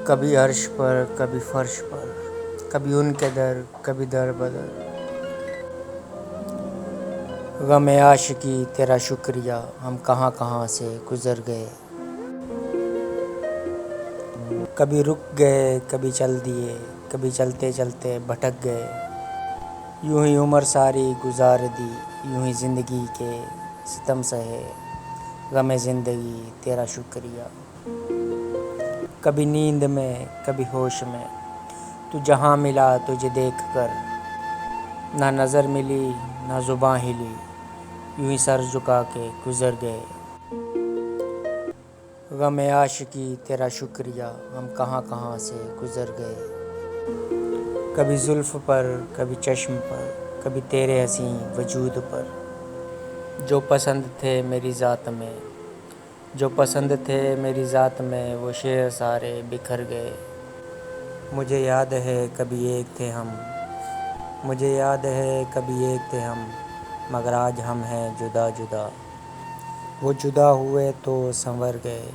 کبھی عرش پر کبھی فرش پر، کبھی ان کے در کبھی در بدر۔ غم عاشقی تیرا شکریہ، ہم کہاں کہاں سے گزر گئے۔ کبھی رک گئے کبھی چل دیے، کبھی چلتے چلتے بھٹک گئے۔ یوں ہی عمر ساری گزار دی، یوں ہی زندگی کے ستم سہے۔ غم زندگی تیرا شکریہ۔ کبھی نیند میں کبھی ہوش میں، تو جہاں ملا تجھے دیکھ کر، نہ نظر ملی نہ زباں ہلی، یوں ہی سر جھکا کے گزر گئے۔ غم عاشقی تیرا شکریہ، ہم کہاں کہاں سے گزر گئے۔ کبھی زلف پر کبھی چشم پر، کبھی تیرے حسین وجود پر۔ جو پسند تھے میری ذات میں، جو پسند تھے میری ذات میں، وہ شعر سارے بکھر گئے۔ مجھے یاد ہے کبھی ایک تھے ہم، مجھے یاد ہے کبھی ایک تھے ہم، مگر آج ہم ہیں جدا جدا۔ وہ جدا ہوئے تو سنور گئے،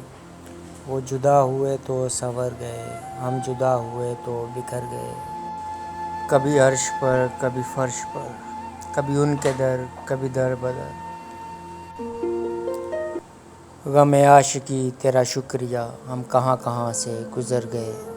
وہ جدا ہوئے تو سنور گئے، ہم جدا ہوئے تو بکھر گئے۔ کبھی عرش پر کبھی فرش پر، کبھی ان کے در کبھی در بدر۔ غم عاشقی تیرا شکریہ، ہم کہاں کہاں سے گزر گئے۔